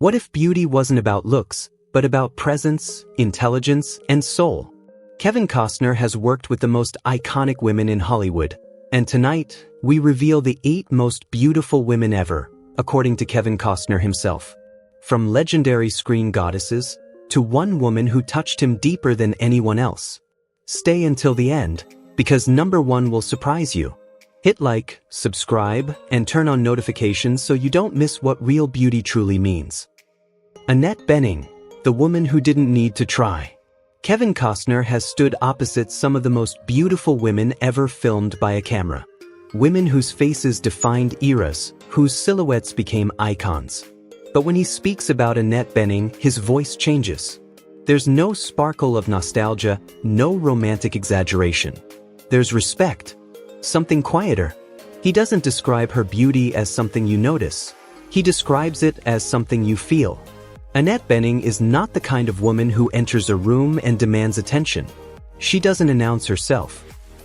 What if beauty wasn't about looks, but about presence, intelligence, and soul? Kevin Costner has worked with the most iconic women in Hollywood, and tonight, we reveal the 8 most beautiful women ever, according to Kevin Costner himself. From legendary screen goddesses, to one woman who touched him deeper than anyone else. Stay until the end, because number 1 will surprise you. Hit like, subscribe, and turn on notifications so you don't miss what real beauty truly means. Annette Bening, the woman who didn't need to try. Kevin Costner has stood opposite some of the most beautiful women ever filmed by a camera. Women whose faces defined eras, whose silhouettes became icons. But when he speaks about Annette Bening, his voice changes. There's no sparkle of nostalgia, no romantic exaggeration. There's respect. Something quieter. He doesn't describe her beauty as something you notice. He describes it as something you feel. Annette Bening is not the kind of woman who enters a room and demands attention. She doesn't announce herself.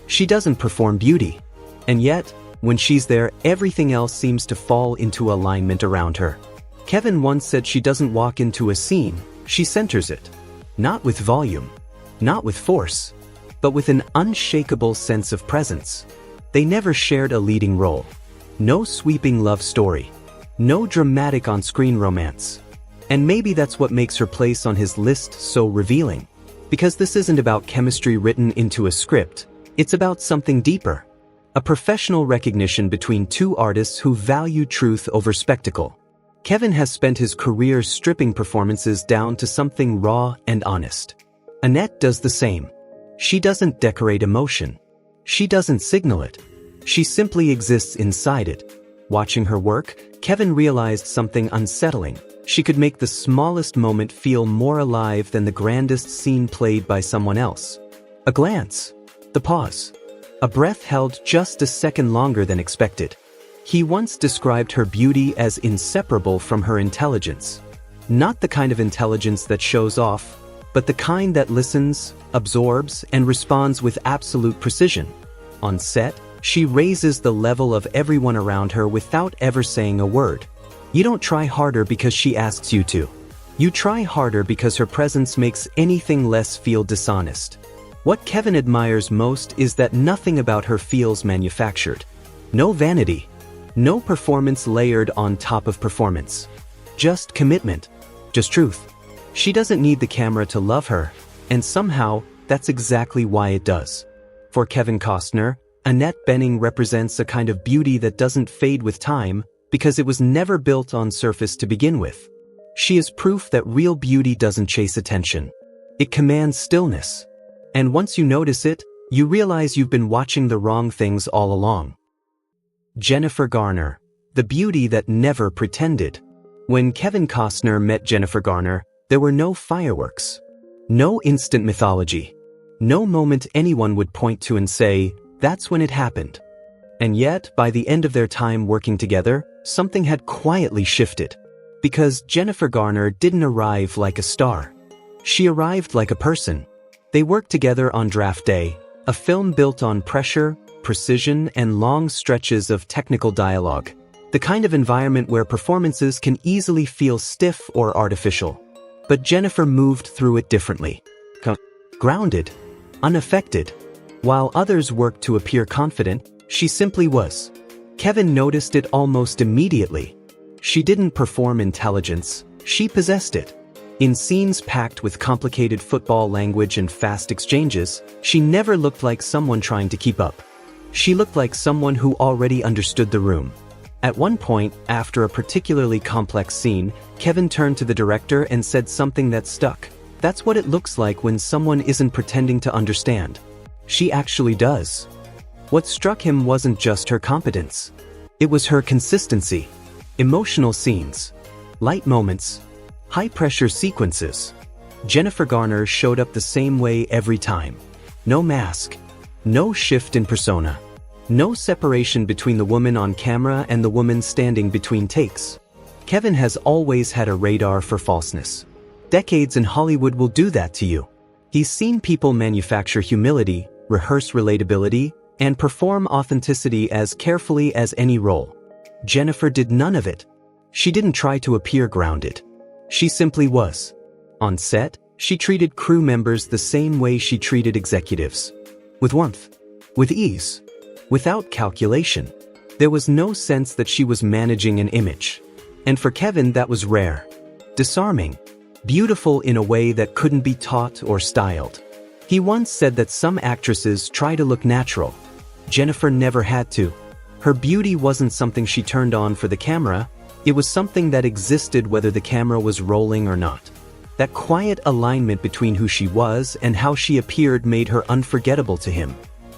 She doesn't perform beauty. And yet, when she's there, everything else seems to fall into alignment around her. Kevin once said she doesn't walk into a scene, she centers it. Not with volume, not with force, but with an unshakable sense of presence. They never shared a leading role. No sweeping love story. No dramatic on-screen romance. And maybe that's what makes her place on his list so revealing. Because this isn't about chemistry written into a script, it's about something deeper. A professional recognition between 2 artists who value truth over spectacle. Kevin has spent his career stripping performances down to something raw and honest. Annette does the same. She doesn't decorate emotion. She doesn't signal it. She simply exists inside it. Watching her work, Kevin realized something unsettling. She could make the smallest moment feel more alive than the grandest scene played by someone else. A glance. The pause. A breath held just a second longer than expected. He once described her beauty as inseparable from her intelligence. Not the kind of intelligence that shows off, but the kind that listens, absorbs, and responds with absolute precision. On set, she raises the level of everyone around her without ever saying a word. You don't try harder because she asks you to. You try harder because her presence makes anything less feel dishonest. What Kevin admires most is that nothing about her feels manufactured. No vanity. No performance layered on top of performance. Just commitment. Just truth. She doesn't need the camera to love her, and somehow, that's exactly why it does. For Kevin Costner, Annette Bening represents a kind of beauty that doesn't fade with time, because it was never built on surface to begin with. She is proof that real beauty doesn't chase attention. It commands stillness. And once you notice it, you realize you've been watching the wrong things all along. Jennifer Garner, the beauty that never pretended. When Kevin Costner met Jennifer Garner, there were no fireworks. No instant mythology. No moment anyone would point to and say, that's when it happened. And yet, by the end of their time working together, something had quietly shifted. Because Jennifer Garner didn't arrive like a star. She arrived like a person. They worked together on Draft Day, a film built on pressure, precision, and long stretches of technical dialogue. The kind of environment where performances can easily feel stiff or artificial. But Jennifer moved through it differently. Grounded. Unaffected. While others worked to appear confident, she simply was. Kevin noticed it almost immediately. She didn't perform intelligence, she possessed it. In scenes packed with complicated football language and fast exchanges, she never looked like someone trying to keep up. She looked like someone who already understood the room. At one point, after a particularly complex scene, Kevin turned to the director and said something that stuck. That's what it looks like when someone isn't pretending to understand. She actually does. What struck him wasn't just her competence. It was her consistency. Emotional scenes. Light moments. High-pressure sequences. Jennifer Garner showed up the same way every time. No mask. No shift in persona. No separation between the woman on camera and the woman standing between takes. Kevin has always had a radar for falseness. Decades in Hollywood will do that to you. He's seen people manufacture humility, rehearse relatability, and perform authenticity as carefully as any role. Jennifer did none of it. She didn't try to appear grounded. She simply was. On set, she treated crew members the same way she treated executives. With warmth. With ease. Without calculation. There was no sense that she was managing an image. And for Kevin, that was rare. Disarming. Beautiful in a way that couldn't be taught or styled. He once said that some actresses try to look natural. Jennifer never had to. Her beauty wasn't something she turned on for the camera, it was something that existed whether the camera was rolling or not. That quiet alignment between who she was and how she appeared made her unforgettable to him.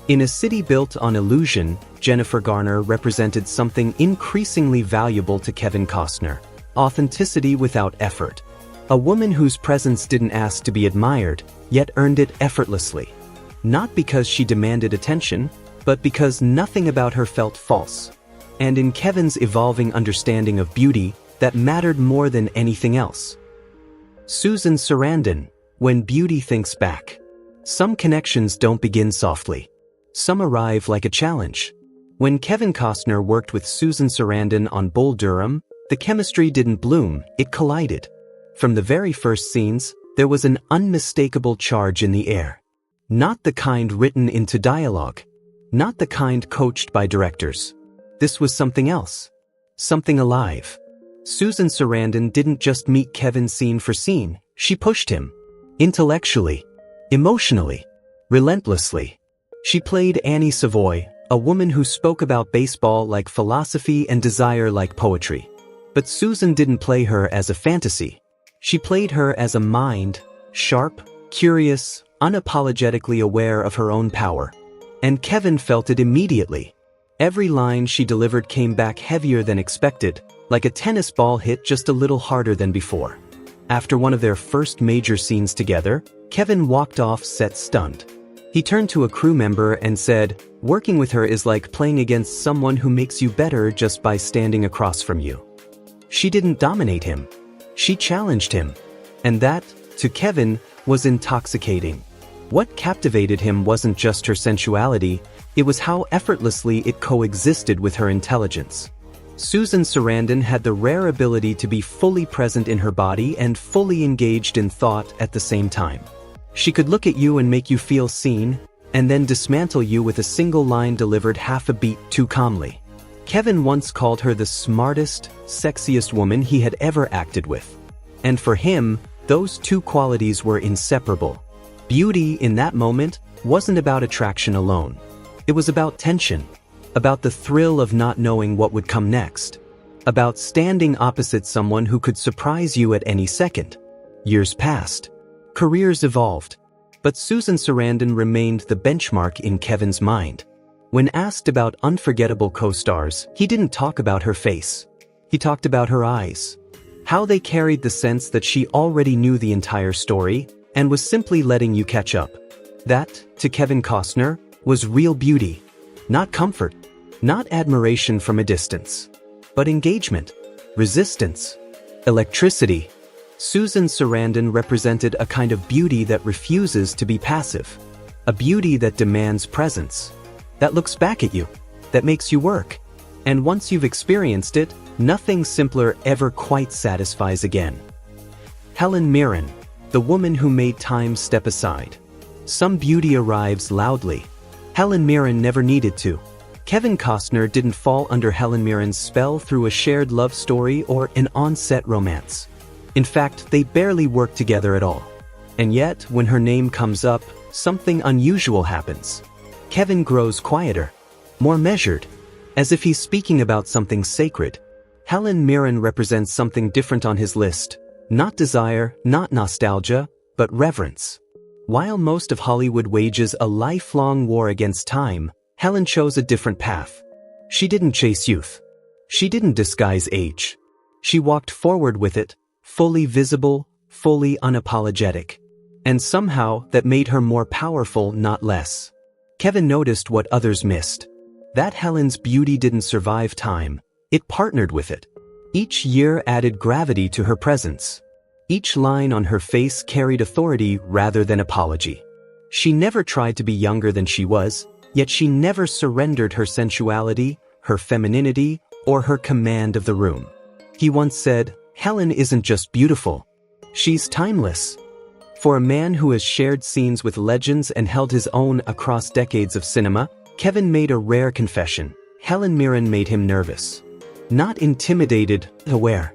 In a city built on illusion, Jennifer Garner represented something increasingly valuable to Kevin Costner: authenticity without effort. A woman whose presence didn't ask to be admired, yet earned it effortlessly. Not because she demanded attention, but because nothing about her felt false. And in Kevin's evolving understanding of beauty, that mattered more than anything else. Susan Sarandon, When Beauty Thinks Back. Some connections don't begin softly. Some arrive like a challenge. When Kevin Costner worked with Susan Sarandon on Bull Durham, the chemistry didn't bloom, it collided. From the very first scenes, there was an unmistakable charge in the air. Not the kind written into dialogue. Not the kind coached by directors. This was something else. Something alive. Susan Sarandon didn't just meet Kevin scene for scene, she pushed him. Intellectually. Emotionally. Relentlessly. She played Annie Savoy, a woman who spoke about baseball like philosophy and desire like poetry. But Susan didn't play her as a fantasy. She played her as a mind, sharp, curious, unapologetically aware of her own power. And Kevin felt it immediately. Every line she delivered came back heavier than expected, like a tennis ball hit just a little harder than before. After one of their first major scenes together, Kevin walked off set stunned. He turned to a crew member and said, "Working with her is like playing against someone who makes you better just by standing across from you." She didn't dominate him. She challenged him. And that, to Kevin, was intoxicating. What captivated him wasn't just her sensuality, it was how effortlessly it coexisted with her intelligence. Susan Sarandon had the rare ability to be fully present in her body and fully engaged in thought at the same time. She could look at you and make you feel seen, and then dismantle you with a single line delivered half a beat too calmly. Kevin once called her the smartest, sexiest woman he had ever acted with. And for him, those two qualities were inseparable. Beauty in that moment wasn't about attraction alone. It was about tension, about the thrill of not knowing what would come next, about standing opposite someone who could surprise you at any second. Years passed. Careers evolved. But Susan Sarandon remained the benchmark in Kevin's mind. When asked about unforgettable co-stars, he didn't talk about her face. He talked about her eyes. How they carried the sense that she already knew the entire story and was simply letting you catch up. That, to Kevin Costner, was real beauty. Not comfort. Not admiration from a distance. But engagement. Resistance. Electricity. Susan Sarandon represented a kind of beauty that refuses to be passive. A beauty that demands presence. That looks back at you. That makes you work. And once you've experienced it, nothing simpler ever quite satisfies again. Helen Mirren, the woman who made time step aside. Some beauty arrives loudly. Helen Mirren never needed to. Kevin Costner didn't fall under Helen Mirren's spell through a shared love story or an on-set romance. In fact, they barely worked together at all. And yet, when her name comes up, something unusual happens. Kevin grows quieter, more measured, as if he's speaking about something sacred. Helen Mirren represents something different on his list. Not desire, not nostalgia, but reverence. While most of Hollywood wages a lifelong war against time, Helen chose a different path. She didn't chase youth. She didn't disguise age. She walked forward with it, fully visible, fully unapologetic. And somehow, that made her more powerful, not less. Kevin noticed what others missed. That Helen's beauty didn't survive time, it partnered with it. Each year added gravity to her presence. Each line on her face carried authority rather than apology. She never tried to be younger than she was, yet she never surrendered her sensuality, her femininity, or her command of the room. He once said, "Helen isn't just beautiful, She's timeless. For a man who has shared scenes with legends and held his own across decades of cinema, Kevin made a rare confession. Helen Mirren made him nervous. Not intimidated, aware.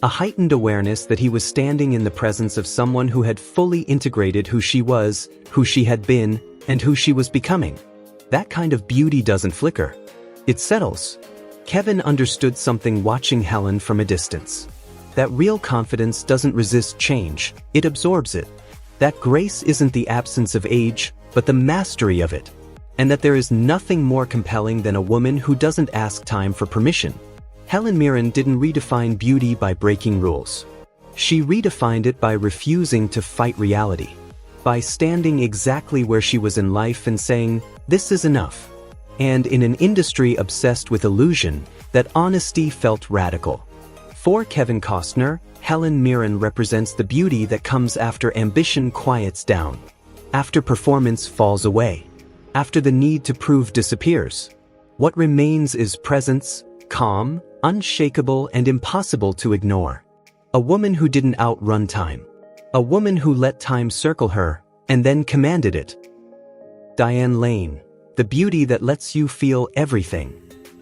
A heightened awareness that he was standing in the presence of someone who had fully integrated who she was, who she had been, and who she was becoming. That kind of beauty doesn't flicker. It settles. Kevin understood something watching Helen from a distance. That real confidence doesn't resist change, it absorbs it. That grace isn't the absence of age, but the mastery of it. And that there is nothing more compelling than a woman who doesn't ask time for permission. Helen Mirren didn't redefine beauty by breaking rules. She redefined it by refusing to fight reality. By standing exactly where she was in life and saying, "This is enough." And in an industry obsessed with illusion, that honesty felt radical. For Kevin Costner, Helen Mirren represents the beauty that comes after ambition quiets down, after performance falls away, after the need to prove disappears. What remains is presence, calm, unshakable, and impossible to ignore. A woman who didn't outrun time. A woman who let time circle her, and then commanded it. Diane Lane, the beauty that lets you feel everything.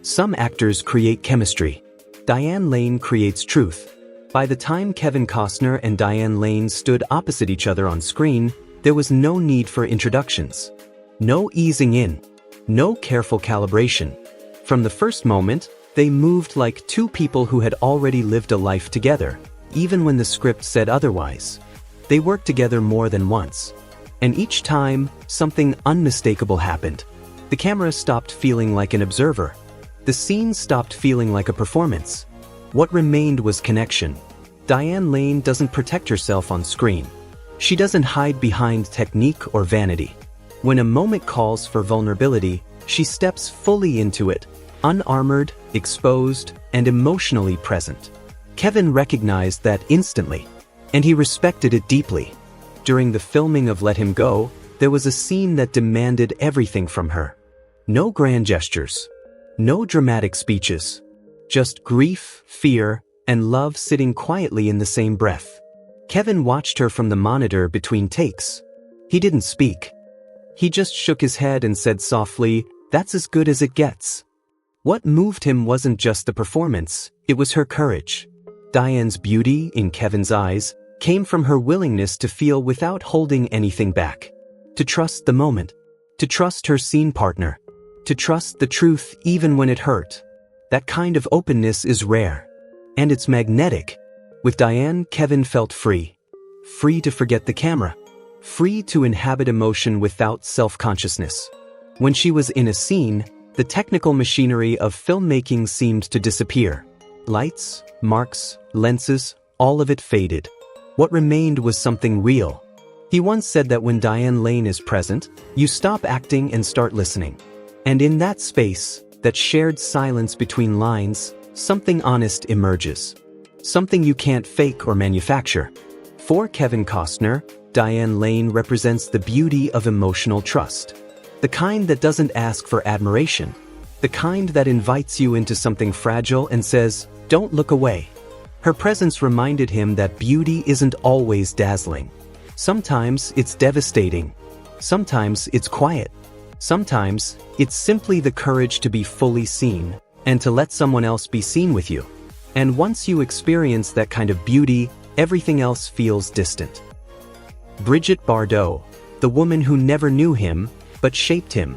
Some actors create chemistry. Diane Lane creates truth. By the time Kevin Costner and Diane Lane stood opposite each other on screen, there was no need for introductions. No easing in. No careful calibration. From the first moment, they moved like two people who had already lived a life together, even when the script said otherwise. They worked together more than once. And each time, something unmistakable happened. The camera stopped feeling like an observer. The scene stopped feeling like a performance. What remained was connection. Diane Lane doesn't protect herself on screen. She doesn't hide behind technique or vanity. When a moment calls for vulnerability, she steps fully into it, unarmored, exposed, and emotionally present. Kevin recognized that instantly, and he respected it deeply. During the filming of Let Him Go, there was a scene that demanded everything from her. No grand gestures. No dramatic speeches. Just grief, fear, and love sitting quietly in the same breath. Kevin watched her from the monitor between takes. He didn't speak. He just shook his head and said softly, "That's as good as it gets." What moved him wasn't just the performance, it was her courage. Diane's beauty, in Kevin's eyes, came from her willingness to feel without holding anything back. To trust the moment. To trust her scene partner. To trust the truth even when it hurt. That kind of openness is rare. And it's magnetic. With Diane, Kevin felt free. Free to forget the camera. Free to inhabit emotion without self-consciousness. When she was in a scene, the technical machinery of filmmaking seemed to disappear. Lights, marks, lenses, all of it faded. What remained was something real. He once said that when Diane Lane is present, you stop acting and start listening. And in that space, that shared silence between lines, something honest emerges. Something you can't fake or manufacture. For Kevin Costner, Diane Lane represents the beauty of emotional trust. The kind that doesn't ask for admiration. The kind that invites you into something fragile and says, "Don't look away." Her presence reminded him that beauty isn't always dazzling. Sometimes it's devastating. Sometimes it's quiet. Sometimes, it's simply the courage to be fully seen, and to let someone else be seen with you. And once you experience that kind of beauty, everything else feels distant. Brigitte Bardot, the woman who never knew him, but shaped him.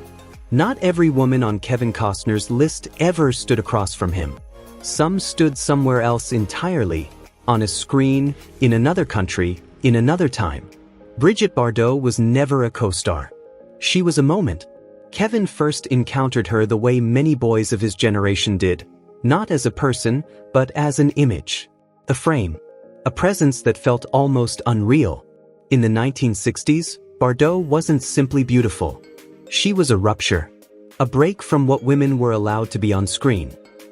Not every woman on Kevin Costner's list ever stood across from him. Some stood somewhere else entirely, on a screen, in another country, in another time. Brigitte Bardot was never a co-star. She was a moment. Kevin first encountered her the way many boys of his generation did, not as a person, but as an image. A frame. A presence that felt almost unreal. In the 1960s, Bardot wasn't simply beautiful. She was a rupture. A break from what women were allowed to be on screen.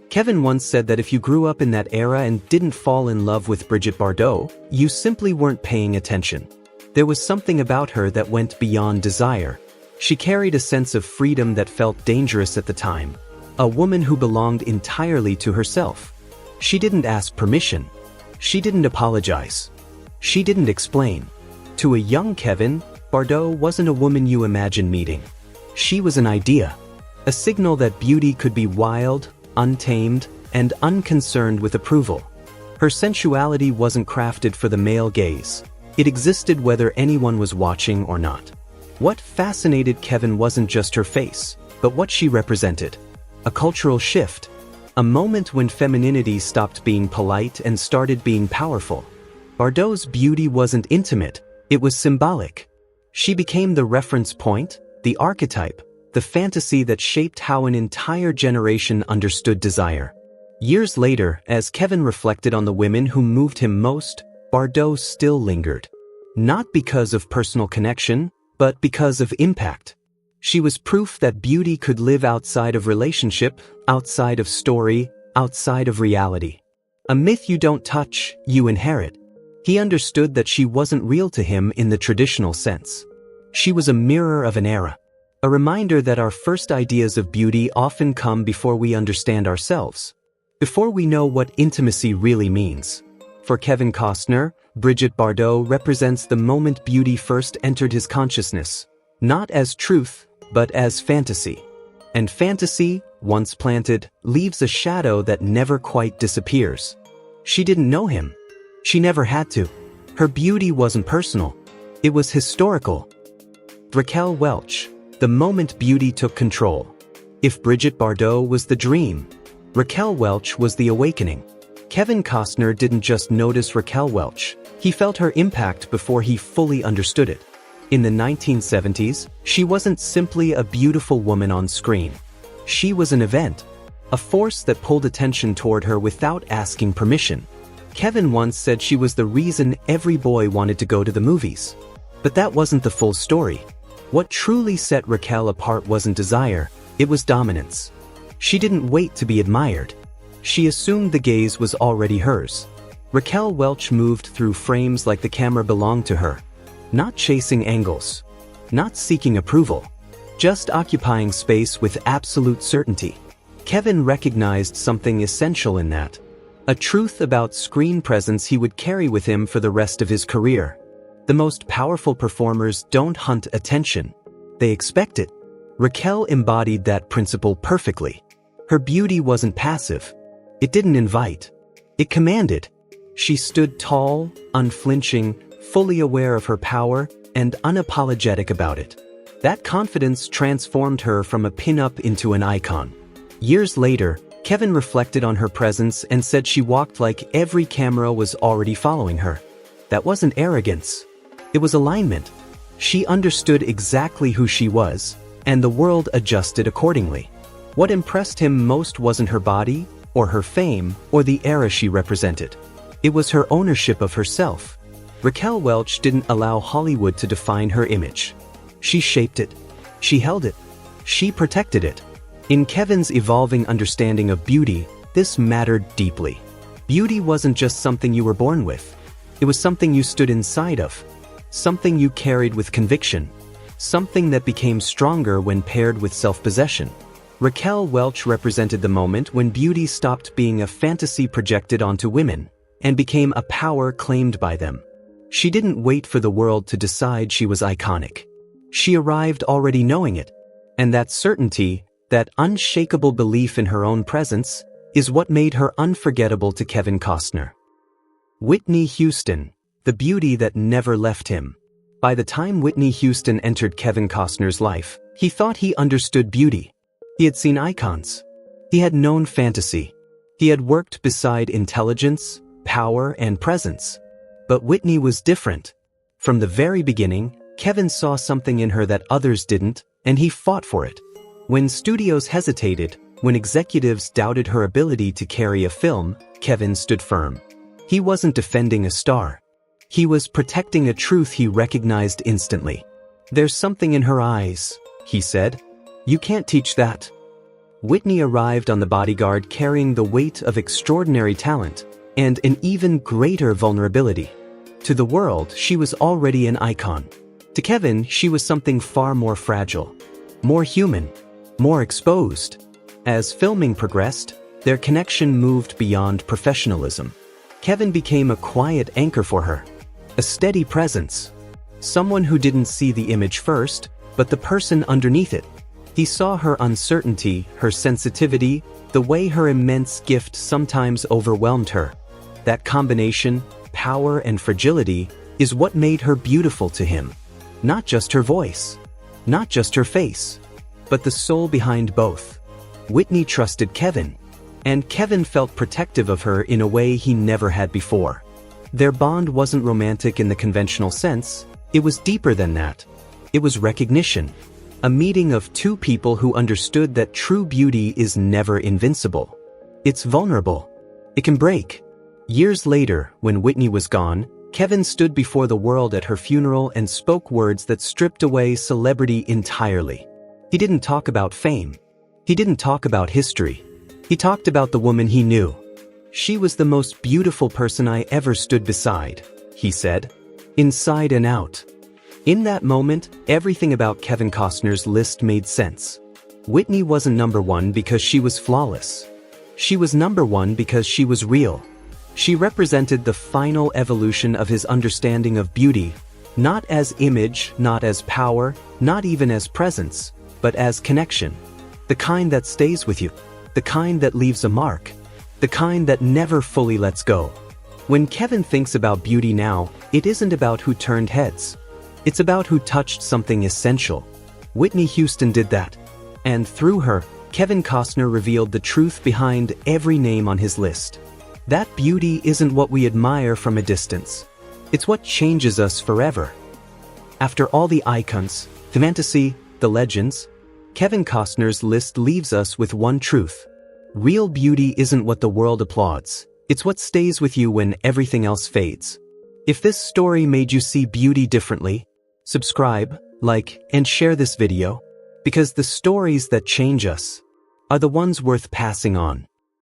Kevin once said that if you grew up in that era and didn't fall in love with Brigitte Bardot, you simply weren't paying attention. There was something about her that went beyond desire. She carried a sense of freedom that felt dangerous at the time. A woman who belonged entirely to herself. She didn't ask permission. She didn't apologize. She didn't explain. To a young Kevin, Bardot wasn't a woman you imagine meeting. She was an idea. A signal that beauty could be wild, untamed, and unconcerned with approval. Her sensuality wasn't crafted for the male gaze. It existed whether anyone was watching or not. What fascinated Kevin wasn't just her face, but what she represented. A cultural shift. A moment when femininity stopped being polite and started being powerful. Bardot's beauty wasn't intimate, it was symbolic. She became the reference point, the archetype, the fantasy that shaped how an entire generation understood desire. Years later, as Kevin reflected on the women who moved him most, Bardot still lingered. Not because of personal connection, but because of impact. She was proof that beauty could live outside of relationship, outside of story, outside of reality. A myth you don't touch, you inherit. He understood that she wasn't real to him in the traditional sense. She was a mirror of an era. A reminder that our first ideas of beauty often come before we understand ourselves. Before we know what intimacy really means. For Kevin Costner, Brigitte Bardot represents the moment beauty first entered his consciousness. Not as truth, but as fantasy. And fantasy, once planted, leaves a shadow that never quite disappears. She didn't know him. She never had to. Her beauty wasn't personal. It was historical. Raquel Welch, the moment beauty took control. If Brigitte Bardot was the dream, Raquel Welch was the awakening. Kevin Costner didn't just notice Raquel Welch, he felt her impact before he fully understood it. In the 1970s, she wasn't simply a beautiful woman on screen. She was an event, a force that pulled attention toward her without asking permission. Kevin once said she was the reason every boy wanted to go to the movies. But that wasn't the full story. What truly set Raquel apart wasn't desire, it was dominance. She didn't wait to be admired. She assumed the gaze was already hers. Raquel Welch moved through frames like the camera belonged to her. Not chasing angles. Not seeking approval. Just occupying space with absolute certainty. Kevin recognized something essential in that. A truth about screen presence he would carry with him for the rest of his career. The most powerful performers don't hunt attention. They expect it. Raquel embodied that principle perfectly. Her beauty wasn't passive. It didn't invite. It commanded. She stood tall, unflinching, fully aware of her power, and unapologetic about it. That confidence transformed her from a pin-up into an icon. Years later, Kevin reflected on her presence and said she walked like every camera was already following her. That wasn't arrogance. It was alignment. She understood exactly who she was, and the world adjusted accordingly. What impressed him most wasn't her body, or her fame, or the era she represented. It was her ownership of herself. Raquel Welch didn't allow Hollywood to define her image. She shaped it. She held it. She protected it. In Kevin's evolving understanding of beauty, this mattered deeply. Beauty wasn't just something you were born with. It was something you stood inside of. Something you carried with conviction. Something that became stronger when paired with self-possession. Raquel Welch represented the moment when beauty stopped being a fantasy projected onto women and became a power claimed by them. She didn't wait for the world to decide she was iconic. She arrived already knowing it. And that certainty, that unshakable belief in her own presence, is what made her unforgettable to Kevin Costner. Whitney Houston, the beauty that never left him. By the time Whitney Houston entered Kevin Costner's life, he thought he understood beauty. He had seen icons. He had known fantasy. He had worked beside intelligence, power, and presence. But Whitney was different. From the very beginning, Kevin saw something in her that others didn't, and he fought for it. When studios hesitated, when executives doubted her ability to carry a film, Kevin stood firm. He wasn't defending a star. He was protecting a truth he recognized instantly. "There's something in her eyes," he said. "You can't teach that." Whitney arrived on The Bodyguard carrying the weight of extraordinary talent and an even greater vulnerability. To the world, she was already an icon. To Kevin, she was something far more fragile, more human, more exposed. As filming progressed, their connection moved beyond professionalism. Kevin became a quiet anchor for her. A steady presence. Someone who didn't see the image first, but the person underneath it. He saw her uncertainty, her sensitivity, the way her immense gift sometimes overwhelmed her. That combination, power and fragility, is what made her beautiful to him. Not just her voice, not just her face, but the soul behind both. Whitney trusted Kevin, and Kevin felt protective of her in a way he never had before. Their bond wasn't romantic in the conventional sense, it was deeper than that. It was recognition. A meeting of two people who understood that true beauty is never invincible. It's vulnerable. It can break. Years later, when Whitney was gone, Kevin stood before the world at her funeral and spoke words that stripped away celebrity entirely. He didn't talk about fame. He didn't talk about history. He talked about the woman he knew. She was the most beautiful person I ever stood beside, he said. Inside and out. In that moment, everything about Kevin Costner's list made sense. Whitney wasn't number one because she was flawless. She was number one because she was real. She represented the final evolution of his understanding of beauty, not as image, not as power, not even as presence, but as connection. The kind that stays with you, the kind that leaves a mark, the kind that never fully lets go. When Kevin thinks about beauty now, it isn't about who turned heads. It's about who touched something essential. Whitney Houston did that. And through her, Kevin Costner revealed the truth behind every name on his list. That beauty isn't what we admire from a distance. It's what changes us forever. After all the icons, the fantasy, the legends, Kevin Costner's list leaves us with one truth. Real beauty isn't what the world applauds. It's what stays with you when everything else fades. If this story made you see beauty differently, subscribe, like, and share this video, because the stories that change us are the ones worth passing on.